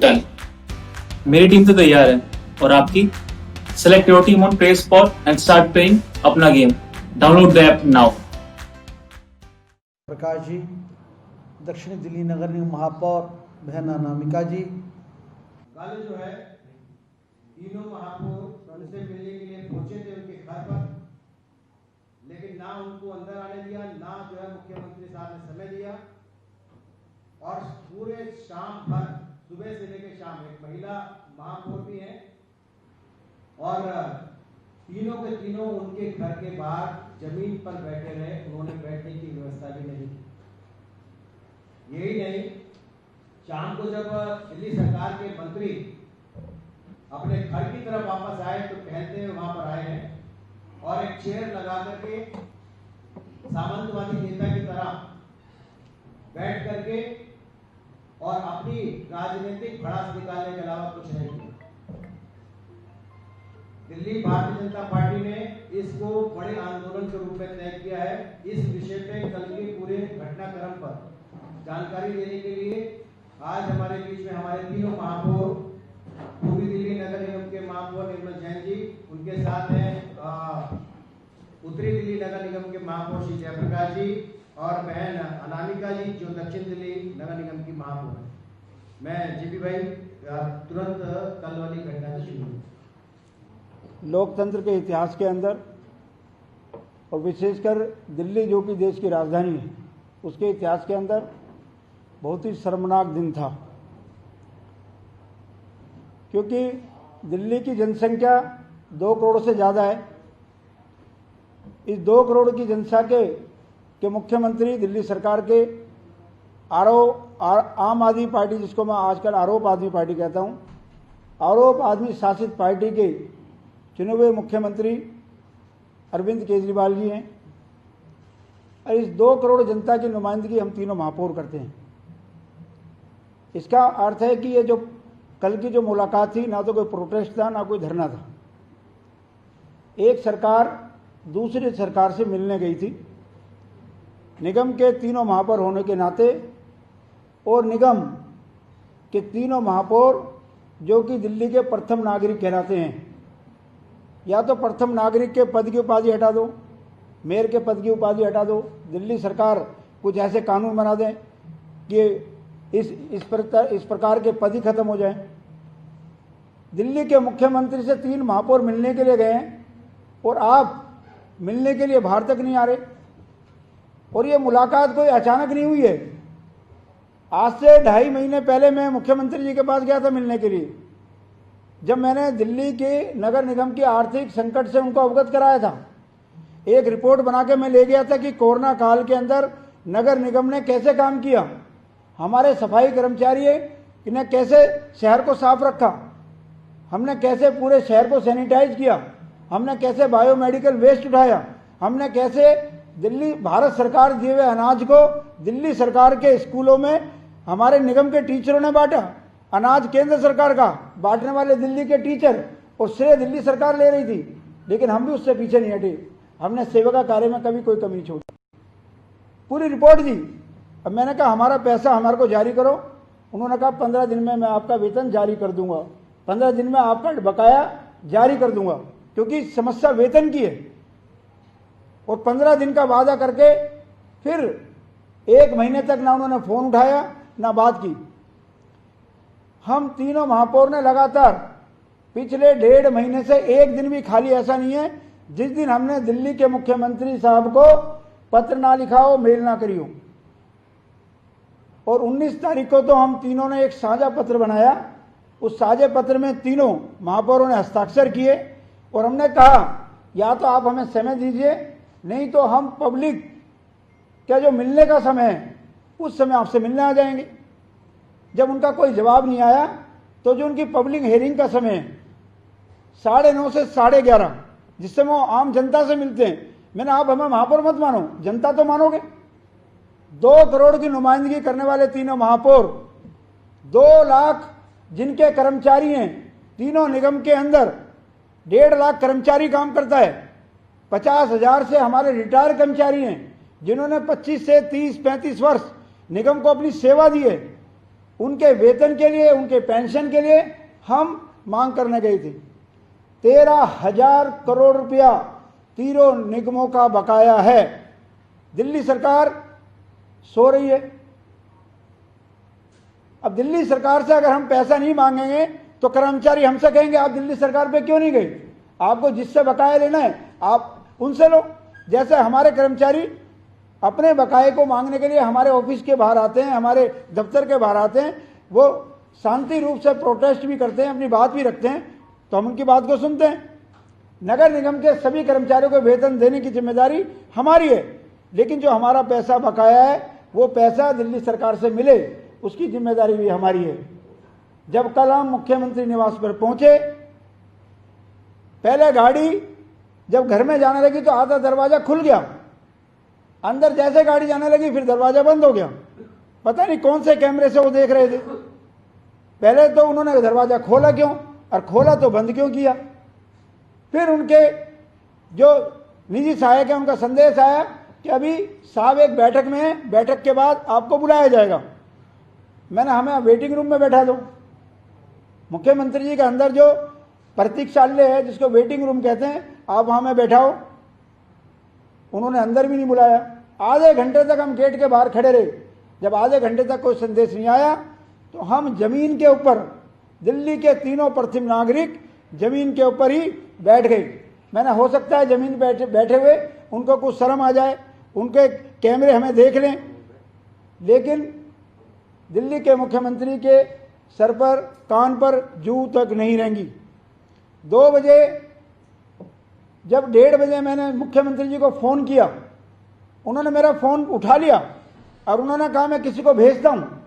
Done. मेरी team तो तैयार है और आपकी? Select your team on Play Spot and start playing अपना game. Download the app now. Prakash ji, दक्षिणी दिल्ली नगर निगम महापौर बहन अनामिका जी, कल जो है तीनों महापौर उनसे मिलने के लिए पहुंचे थे उनके घर पर, लेकिन ना उनको अंदर आने दिया, ना जो है मुख्यमंत्री साहब ने समय दिया। और पूरे शाम भर, सुबह से लेकर शाम, एक महिला महापौर भी है और तीनों के तीनों उनके घर के बाहर जमीन पर बैठे रहे, उन्होंने बैठने की व्यवस्था भी नहीं की। यही नहीं, शाम को जब दिल्ली सरकार के मंत्री अपने घर की तरफ वापस आए तो टहलते हुए वहां पर आए हैं और एक चेयर लगा करके सामंतवादी नेता की तरह बैठ करके और अपनी राजनीतिक भड़ास निकालने के अलावा कुछ नहीं किया। दिल्ली भारतीय जनता पार्टी ने इसको बड़े आंदोलन के रूप में तय किया है। इस विषय पे कल के पूरे घटनाक्रम पर जानकारी देने के लिए आज हमारे बीच में हमारे तीनों महापौर, पूर्वी दिल्ली नगर निगम के महापौर निर्मल जैन जी, उनके साथ हैं उत्तरी दिल्ली नगर निगम के महापौर श्री जयप्रकाश जी और बहन अनामिका जी, जो दक्षिण दिल्ली नगर निगम की महापौर है। मैं जीपी भाई तुरंत कल वाली घटना से शुरू। लोकतंत्र के इतिहास के अंदर और विशेषकर दिल्ली जो कि देश की राजधानी है, उसके इतिहास के अंदर बहुत ही शर्मनाक दिन था, क्योंकि दिल्ली की जनसंख्या 2 करोड़ से ज़्यादा है। इस 2 करोड़ की जनसंख्या के मुख्यमंत्री दिल्ली सरकार के आम आदमी पार्टी, जिसको मैं आजकल आरोप आदमी पार्टी कहता हूँ, आरोप आदमी शासित पार्टी के चुने हुए मुख्यमंत्री अरविंद केजरीवाल जी हैं। और इस 2 करोड़ जनता की नुमाइंदगी हम तीनों महापौर करते हैं। इसका अर्थ है कि ये जो कल की जो मुलाकात थी, ना तो कोई प्रोटेस्ट था, ना कोई धरना था। एक सरकार दूसरी सरकार से मिलने गई थी, निगम के तीनों महापौर होने के नाते, और निगम के तीनों महापौर जो कि दिल्ली के प्रथम नागरिक कहलाते हैं। या तो प्रथम नागरिक के पद की उपाधि हटा दो, मेयर के पद की उपाधि हटा दो, दिल्ली सरकार कुछ ऐसे कानून बना दें कि इस प्रकार के पद ही खत्म हो जाएं। दिल्ली के मुख्यमंत्री से 3 महापौर मिलने के लिए गए हैं और आप मिलने के लिए बाहर तक नहीं आ रहे। और ये मुलाकात कोई अचानक नहीं हुई है। आज से 2.5 महीने पहले मैं मुख्यमंत्री जी के पास गया था मिलने के लिए, जब मैंने दिल्ली के नगर निगम के आर्थिक संकट से उनको अवगत कराया था। एक रिपोर्ट बना के मैं ले गया था कि कोरोना काल के अंदर नगर निगम ने कैसे काम किया, हमारे सफाई कर्मचारी ने कैसे शहर को साफ रखा, हमने कैसे पूरे शहर को सैनिटाइज किया, हमने कैसे बायोमेडिकल वेस्ट उठाया, हमने कैसे दिल्ली भारत सरकार दिए हुए अनाज को दिल्ली सरकार के स्कूलों में हमारे निगम के टीचरों ने बांटा। अनाज केंद्र सरकार का, बांटने वाले दिल्ली के टीचर, और श्रेय दिल्ली सरकार ले रही थी, लेकिन हम भी उससे पीछे नहीं हटे। हमने सेवा कार्य में कभी कोई कमी नहीं छोड़ी, पूरी रिपोर्ट दी। अब मैंने कहा हमारा पैसा हमारे को जारी करो। उन्होंने कहा 15 दिन में मैं आपका वेतन जारी कर दूंगा, 15 दिन में आपका बकाया जारी कर दूंगा, क्योंकि समस्या वेतन की है। और 15 दिन का वादा करके फिर 1 महीने तक ना उन्होंने फोन उठाया ना बात की। हम तीनों महापौर ने लगातार पिछले 1.5 महीने से एक दिन भी खाली ऐसा नहीं है जिस दिन हमने दिल्ली के मुख्यमंत्री साहब को पत्र ना लिखा हो, मेल ना करी हो। और 19 तारीख को तो हम तीनों ने एक साझा पत्र बनाया। उस साझे पत्र में तीनों महापौरों ने हस्ताक्षर किए और हमने कहा या तो आप हमें समय दीजिए, नहीं तो हम पब्लिक का जो मिलने का समय है उस समय आपसे मिलने आ जाएंगे। जब उनका कोई जवाब नहीं आया तो जो उनकी पब्लिक हेयरिंग का समय है 9:30 से 11:30, जिससे वो आम जनता से मिलते हैं, मैंने आप हमें महापौर मत मानो, जनता तो मानोगे। 2 करोड़ की नुमाइंदगी करने वाले तीनों महापौर, 2 लाख जिनके कर्मचारी हैं, तीनों निगम के अंदर 1.5 लाख कर्मचारी काम करता है। 50,000 से हमारे रिटायर कर्मचारी हैं जिन्होंने 25 से 30-35 वर्ष निगम को अपनी सेवा दी है। उनके वेतन के लिए, उनके पेंशन के लिए हम मांग करने गए थे। 13,000 करोड़ रुपया तीनों निगमों का बकाया है। दिल्ली सरकार सो रही है। अब दिल्ली सरकार से अगर हम पैसा नहीं मांगेंगे तो कर्मचारी हमसे कहेंगे आप दिल्ली सरकार पे क्यों नहीं गए? आपको जिससे बकाया लेना है आप उनसे लो। जैसे हमारे कर्मचारी अपने बकाये को मांगने के लिए हमारे ऑफिस के बाहर आते हैं, हमारे दफ्तर के बाहर आते हैं, वो शांति रूप से प्रोटेस्ट भी करते हैं, अपनी बात भी रखते हैं, तो हम उनकी बात को सुनते हैं। नगर निगम के सभी कर्मचारियों को वेतन देने की जिम्मेदारी हमारी है, लेकिन जो हमारा पैसा बकाया है वो पैसा दिल्ली सरकार से मिले उसकी जिम्मेदारी भी हमारी है। जब कल हम मुख्यमंत्री निवास पर पहुंचे, पहले गाड़ी जब घर में जाने लगी तो आधा दरवाजा खुल गया, अंदर जैसे गाड़ी जाने लगी फिर दरवाजा बंद हो गया। पता नहीं कौन से कैमरे से वो देख रहे थे। पहले तो उन्होंने दरवाजा खोला क्यों और खोला तो बंद क्यों किया। फिर उनके जो निजी सहायक है उनका संदेश आया कि अभी साहब एक बैठक में है, बैठक के बाद आपको बुलाया जाएगा। मैंने हमें वेटिंग रूम में बैठा दो। मुख्यमंत्री जी के अंदर जो प्रतीक्षालय है जिसको वेटिंग रूम कहते हैं, आप वहां में बैठाओ। उन्होंने अंदर भी नहीं बुलाया। आधे घंटे तक हम गेट के बाहर खड़े रहे। जब आधे घंटे तक कोई संदेश नहीं आया तो हम जमीन के ऊपर, दिल्ली के तीनों प्रथम नागरिक जमीन के ऊपर ही बैठ गए। मैंने हो सकता है जमीन बैठे हुए उनको कुछ शर्म आ जाए, उनके कैमरे हमें देख लें, लेकिन दिल्ली के मुख्यमंत्री के सर पर, कान पर जूं तक नहीं रहेंगी। 2 बजे, जब 1:30 बजे मैंने मुख्यमंत्री जी को फ़ोन किया, उन्होंने मेरा फ़ोन उठा लिया और उन्होंने कहा मैं किसी को भेजता हूँ।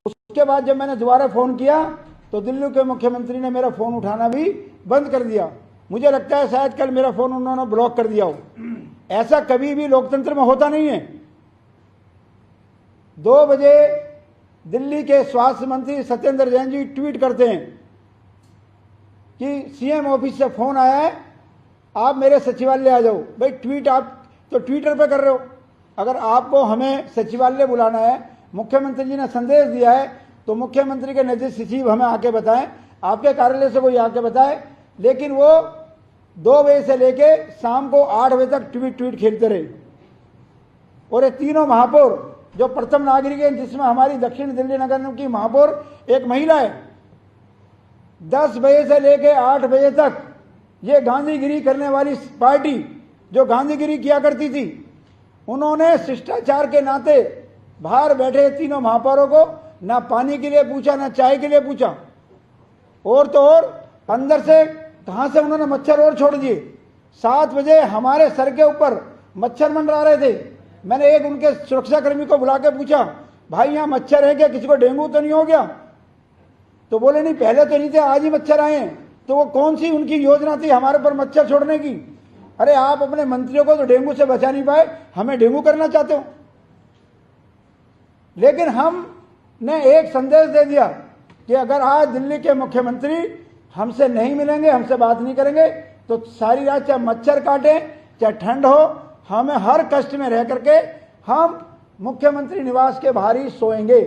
उसके बाद जब मैंने दोबारा फ़ोन किया तो दिल्ली के मुख्यमंत्री ने मेरा फ़ोन उठाना भी बंद कर दिया। मुझे लगता है शायद कल मेरा फ़ोन उन्होंने ब्लॉक कर दिया हो। ऐसा कभी भी लोकतंत्र में होता नहीं है। 2 बजे दिल्ली के स्वास्थ्य मंत्री सत्येंद्र जैन जी ट्वीट करते हैं कि सीएम ऑफिस से फ़ोन आया है, आप मेरे सचिवालय आ जाओ। भाई ट्वीट आप तो ट्विटर पे कर रहे हो। अगर आपको हमें सचिवालय बुलाना है, मुख्यमंत्री जी ने संदेश दिया है, तो मुख्यमंत्री के निजी सचिव हमें आके बताएं, आपके कार्यालय से कोई आके बताए। लेकिन वो 2 बजे से लेके शाम को 8 बजे तक ट्वीट खेलते रहे। और ये तीनों महापौर जो प्रथम नागरिक हैं, जिसमें हमारी दक्षिण दिल्ली नगर निगम की महापौर एक महिला है, 10 बजे से लेके 8 बजे तक ये गांधीगिरी करने वाली पार्टी जो गांधीगिरी किया करती थी, उन्होंने शिष्टाचार के नाते बाहर बैठे तीनों महापौरों को ना पानी के लिए पूछा, ना चाय के लिए पूछा। और तो और अंदर से कहां से उन्होंने मच्छर और छोड़ दिए। 7 बजे हमारे सर के ऊपर मच्छर मंडरा रहे थे। मैंने एक उनके सुरक्षाकर्मी को बुला के पूछा, भाई यहाँ मच्छर है क्या, किसी को डेंगू तो नहीं हो गया? तो बोले नहीं, पहले तो नहीं थे, आज ही मच्छर आए हैं। तो वो कौन सी उनकी योजना थी हमारे ऊपर मच्छर छोड़ने की? अरे आप अपने मंत्रियों को तो डेंगू से बचा नहीं पाए, हमें डेंगू करना चाहते हो। लेकिन हमने एक संदेश दे दिया कि अगर आज दिल्ली के मुख्यमंत्री हमसे नहीं मिलेंगे, हमसे बात नहीं करेंगे, तो सारी रात चाहे मच्छर काटे, चाहे ठंड हो, हमें हर कष्ट में रह करके हम मुख्यमंत्री निवास के बाहर ही सोएंगे।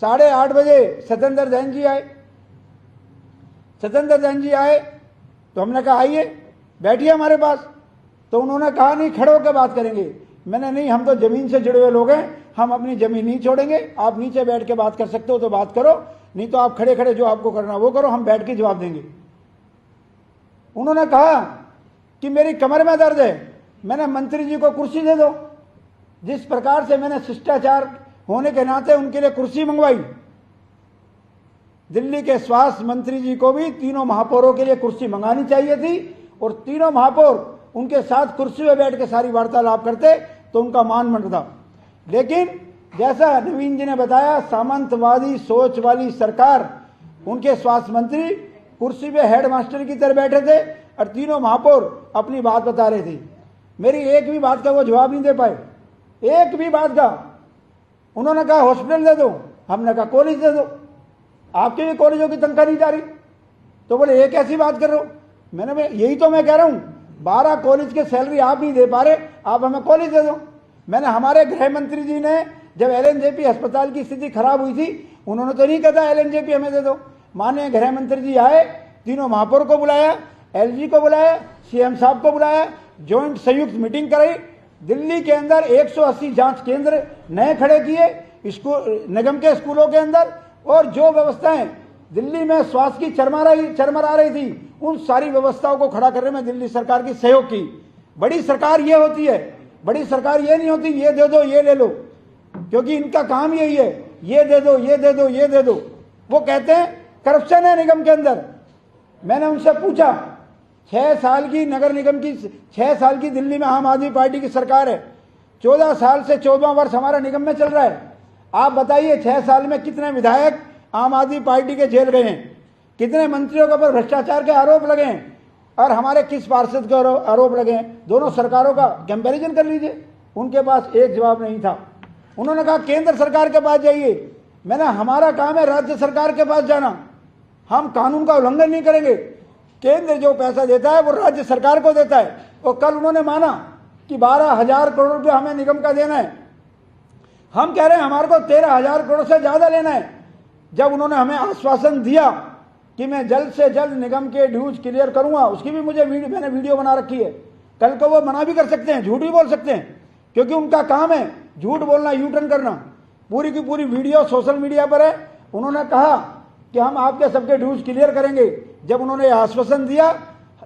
8:30 बजे सत्येंद्र जैन जी आए। सत्येंद्र जैन जी आए तो हमने कहा आइए बैठिए हमारे पास। तो उन्होंने कहा नहीं, खड़े होकर बात करेंगे। मैंने नहीं, हम तो जमीन से जुड़े हुए लोग हैं, हम अपनी जमीन नहीं छोड़ेंगे। आप नीचे बैठ के बात कर सकते हो तो बात करो, नहीं तो आप खड़े खड़े जो आपको करना वो करो, हम बैठ के जवाब देंगे। उन्होंने कहा कि मेरी कमर में दर्द है, मैंने मंत्री जी को कुर्सी दे दो। जिस प्रकार से मैंने शिष्टाचार होने के नाते उनके लिए कुर्सी मंगवाई, दिल्ली के स्वास्थ्य मंत्री जी को भी तीनों महापौरों के लिए कुर्सी मंगानी चाहिए थी, और तीनों महापौर उनके साथ कुर्सी में बैठ के सारी वार्तालाप करते तो उनका मान बढ़ता। लेकिन जैसा नवीन जी ने बताया, सामंतवादी सोच वाली सरकार, उनके स्वास्थ्य मंत्री कुर्सी पे हेडमास्टर की तरह बैठे थे और तीनों महापौर अपनी बात बता रहे थे। मेरी एक भी बात का वो जवाब नहीं दे पाए, एक भी बात का। उन्होंने कहा हॉस्पिटल दे दो, हमने कहा कॉलेज दे दो, आपके भी कॉलेजों की तनख्वाह नहीं जा रही। तो बोले एक ऐसी बात कर रहे हो। मैंने यही तो मैं कह रहा हूं, 12 कॉलेज के सैलरी आप नहीं दे पा रहे, आप हमें कॉलेज दे दो। मैंने, हमारे गृह मंत्री जी ने जब LNJP अस्पताल की स्थिति खराब हुई थी, उन्होंने तो नहीं कहा LNJP हमें दे दो। माननीय गृह मंत्री जी आए, तीनों महापौर को बुलाया, LG को बुलाया, CM साहब को बुलाया, ज्वाइंट संयुक्त मीटिंग कराई। दिल्ली के अंदर 180 जांच केंद्र नए खड़े किए स्कूल निगम के स्कूलों के अंदर, और जो व्यवस्थाएं दिल्ली में स्वास्थ्य की चरमरा रही थी, उन सारी व्यवस्थाओं को खड़ा करने में दिल्ली सरकार की सहयोग की। बड़ी सरकार ये होती है, बड़ी सरकार ये नहीं होती ये दे दो ये ले लो, क्योंकि इनका काम यही है, ये दे दो ये दे दो ये दे दो। वो कहते हैं करप्शन है निगम के अंदर। मैंने उनसे पूछा, 6 साल की नगर निगम की 6 साल की दिल्ली में आम आदमी पार्टी की सरकार है, 14 साल से 14वां वर्ष हमारा निगम में चल रहा है। आप बताइए 6 साल में कितने विधायक आम आदमी पार्टी के जेल गए हैं, कितने मंत्रियों के ऊपर भ्रष्टाचार के आरोप लगे हैं, और हमारे किस पार्षद के आरोप लगे हैं। दोनों सरकारों का कंपैरिजन कर लीजिए। उनके पास एक जवाब नहीं था। उन्होंने कहा केंद्र सरकार के पास जाइए। मैंने हमारा काम है राज्य सरकार के पास जाना, हम कानून का उल्लंघन नहीं करेंगे। केंद्र जो पैसा देता है वो राज्य सरकार को देता है। और कल उन्होंने माना कि 12,000 करोड़ रुपया हमें निगम का देना है। हम कह रहे हैं हमारे को 13,000 करोड़ से ज्यादा लेना है। जब उन्होंने हमें आश्वासन दिया कि मैं जल्द से जल्द निगम के ड्यूज क्लियर करूंगा, उसकी भी मैंने वीडियो बना रखी है। कल को वो मना भी कर सकते हैं, झूठ भी बोल सकते हैं, क्योंकि उनका काम है झूठ बोलना, यू टर्न करना। पूरी की पूरी वीडियो सोशल मीडिया पर है। उन्होंने कहा कि हम आपके सबके ड्यूज क्लियर करेंगे, जब उन्होंने आश्वासन दिया,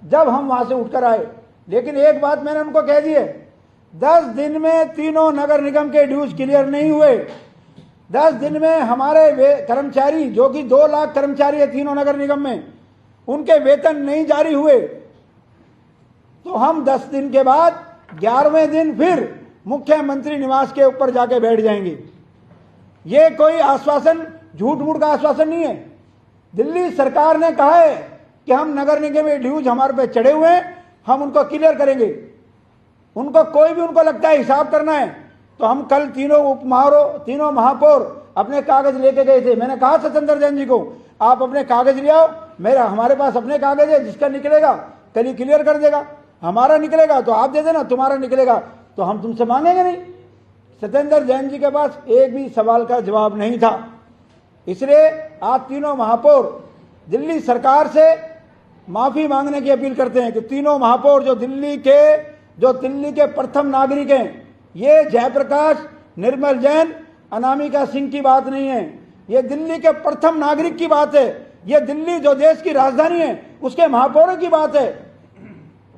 जब हम वहां से उठकर आए। लेकिन एक बात मैंने उनको कह दी है, 10 दिन में तीनों नगर निगम के ड्यूज क्लियर नहीं हुए। 10 दिन में हमारे कर्मचारी, जो कि 2 लाख कर्मचारी है तीनों नगर निगम में, उनके वेतन नहीं जारी हुए, तो हम 10 दिन के बाद 11वें दिन फिर मुख्यमंत्री निवास के ऊपर जाके बैठ जाएंगे। ये कोई आश्वासन झूठ मूठ का आश्वासन नहीं है। दिल्ली सरकार ने कहा है कि हम नगर निगम के ड्यूज हमारे पे चढ़े हुए हैं, हम उनको क्लियर करेंगे। उनको कोई भी उनको लगता है हिसाब करना है, तो हम कल तीनों महापौर अपने कागज लेके गए थे। मैंने कहा सत्येंद्र जैन जी को, आप अपने कागज ले आओ, हमारे पास अपने कागज है, जिसका निकलेगा कल ही क्लियर कर देगा। हमारा निकलेगा तो आप दे देना, तुम्हारा निकलेगा तो हम तुमसे मांगेंगे नहीं। सत्येंद्र जैन जी के पास एक भी सवाल का जवाब नहीं था। इसलिए आज तीनों महापौर दिल्ली सरकार से माफी मांगने की अपील करते हैं कि तीनों महापौर जो दिल्ली के प्रथम नागरिक हैं, ये जयप्रकाश, निर्मल जैन, अनामिका सिंह की बात नहीं है, ये दिल्ली के प्रथम नागरिक की बात है। ये दिल्ली जो देश की राजधानी है उसके महापौरों की बात है।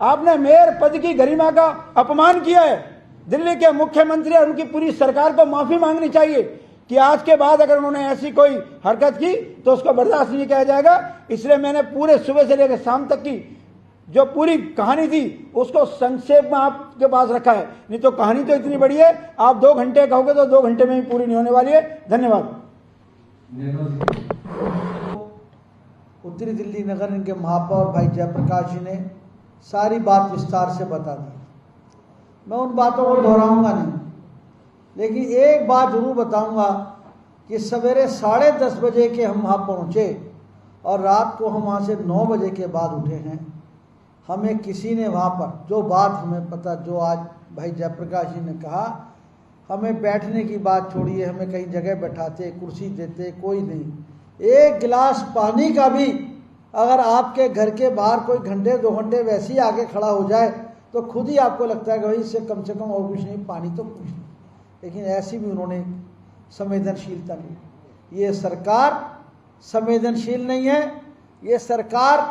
आपने मेयर पद की गरिमा का अपमान किया है। दिल्ली के मुख्यमंत्री और उनकी पूरी सरकार को माफी मांगनी चाहिए कि आज के बाद अगर उन्होंने ऐसी कोई हरकत की तो उसको बर्दाश्त नहीं किया जाएगा। इसलिए मैंने पूरे सुबह से लेकर शाम तक की जो पूरी कहानी थी उसको संक्षेप में आपके पास रखा है, नहीं तो कहानी तो इतनी बड़ी है, आप 2 घंटे कहोगे तो 2 घंटे में ही पूरी नहीं होने वाली है। धन्यवाद। उत्तरी दिल्ली नगर निगम के महापौर भाई जयप्रकाश जी ने सारी बात विस्तार से बता दी। मैं उन बातों को दोहराऊंगा नहीं, लेकिन एक बात जरूर बताऊंगा कि सवेरे 10:30 बजे के हम वहाँ पहुँचे और रात को हम वहाँ से 9 बजे के बाद उठे हैं। हमें किसी ने वहाँ पर जो बात हमें पता, जो आज भाई जयप्रकाश जी ने कहा, हमें बैठने की बात छोड़िए, हमें कहीं जगह बैठाते, कुर्सी देते, कोई नहीं। एक गिलास पानी का भी अगर आपके घर के बाहर कोई घंटे 2 घंटे वैसे ही आके खड़ा हो जाए तो खुद ही आपको लगता है कि भाई इससे कम से कम और कुछ नहीं, पानी तो कुछ नहीं। लेकिन ऐसी भी उन्होंने संवेदनशीलता नहीं। ये सरकार संवेदनशील नहीं है। ये सरकार,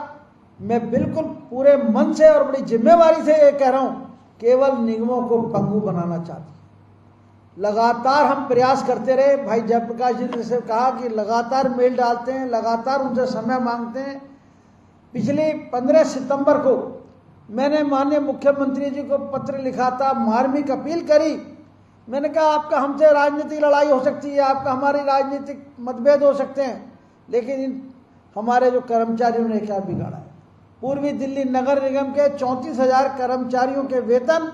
मैं बिल्कुल पूरे मन से और बड़ी जिम्मेवारी से ये कह रहा हूँ, केवल निगमों को पंगु बनाना चाहती है। लगातार हम प्रयास करते रहे। भाई जयप्रकाश जी ने जैसे कहा कि लगातार मेल डालते हैं, लगातार उनसे समय मांगते हैं। पिछले 15 सितंबर को मैंने माननीय मुख्यमंत्री जी को पत्र लिखा था, मार्मिक अपील करी। मैंने कहा आपका हमसे राजनीतिक लड़ाई हो सकती है, आपका हमारी राजनीतिक मतभेद हो सकते हैं, लेकिन हमारे जो कर्मचारियों ने क्या बिगाड़ा है। पूर्वी दिल्ली नगर निगम के 34,000 कर्मचारियों के वेतन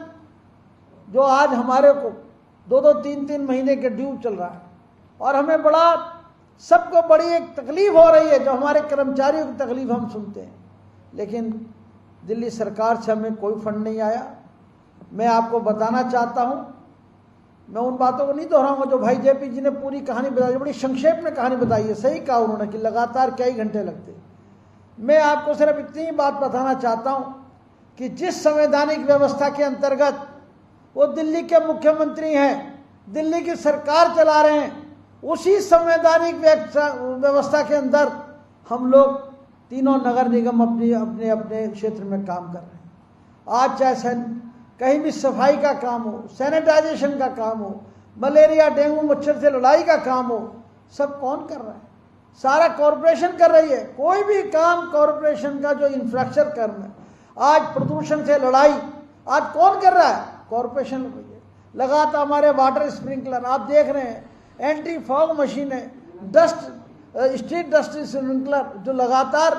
जो आज हमारे को 2-2, 3-3 महीने के ड्यू चल रहा है, और हमें सबको बड़ी एक तकलीफ हो रही है। जो हमारे कर्मचारियों की तकलीफ हम सुनते हैं, लेकिन दिल्ली सरकार से हमें कोई फंड नहीं आया। मैं आपको बताना चाहता हूं मैं उन बातों को नहीं दोहराऊंगा जो भाई जेपी जी ने पूरी कहानी बताई, बड़ी संक्षेप में कहानी बताई है। सही कहा उन्होंने कि लगातार कई घंटे लगते। मैं आपको सिर्फ इतनी ही बात बताना चाहता हूं कि जिस संवैधानिक व्यवस्था के अंतर्गत वो दिल्ली के मुख्यमंत्री हैं, दिल्ली की सरकार चला रहे हैं, उसी संवैधानिक व्यवस्था के अंदर हम लोग तीनों नगर निगम अपने अपने क्षेत्र में काम कर रहे हैं। आज चाहे कहीं भी सफाई का काम हो, सैनिटाइजेशन का काम हो, मलेरिया डेंगू मच्छर से लड़ाई का काम हो, सब कौन कर रहा है? सारा कॉरपोरेशन कर रही है। कोई भी काम कॉरपोरेशन का जो इंफ्रास्ट्रक्चर कर्म है, आज प्रदूषण से लड़ाई आज कौन कर रहा है? कॉरपोरेशन कर रही है। लगातार हमारे वाटर स्प्रिंकलर आप देख रहे हैं, एंटी फॉग मशीनें, स्ट्रीट डस्ट स्प्रिंकलर जो लगातार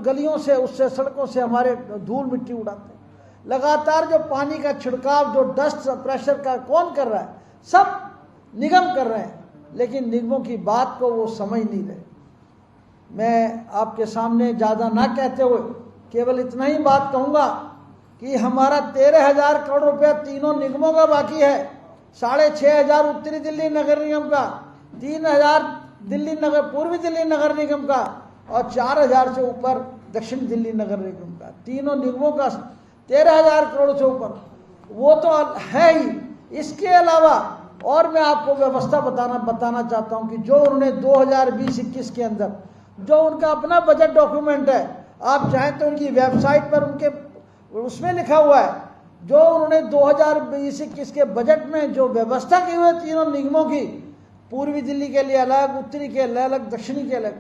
गलियों से उससे सड़कों से हमारे धूल मिट्टी उड़ाते हैं। लगातार जो पानी का छिड़काव जो डस्ट प्रेशर का कौन कर रहा है? सब निगम कर रहे हैं, लेकिन निगमों की बात को वो समझ नहीं रहे। मैं आपके सामने ज़्यादा ना कहते हुए केवल इतना ही बात कहूँगा कि हमारा 13,000 करोड़ रुपया तीनों निगमों का बाकी है। 6,500 उत्तरी दिल्ली नगर निगम का, 3,000 दिल्ली नगर पूर्वी दिल्ली नगर निगम का और 4,000 से ऊपर दक्षिण दिल्ली नगर निगम का। तीनों निगमों का 13,000 करोड़ से ऊपर वो तो है ही। इसके अलावा और मैं आपको व्यवस्था बताना चाहता हूं कि जो उन्होंने 2020-21 के अंदर जो उनका अपना बजट डॉक्यूमेंट है, आप चाहें तो उनकी वेबसाइट पर उनके उसमें लिखा हुआ है, जो उन्होंने 2020-21 के बजट में जो व्यवस्था की हुई है तीनों निगमों की, पूर्वी दिल्ली के लिए अलग, उत्तरी के अलग, दक्षिणी के अलग,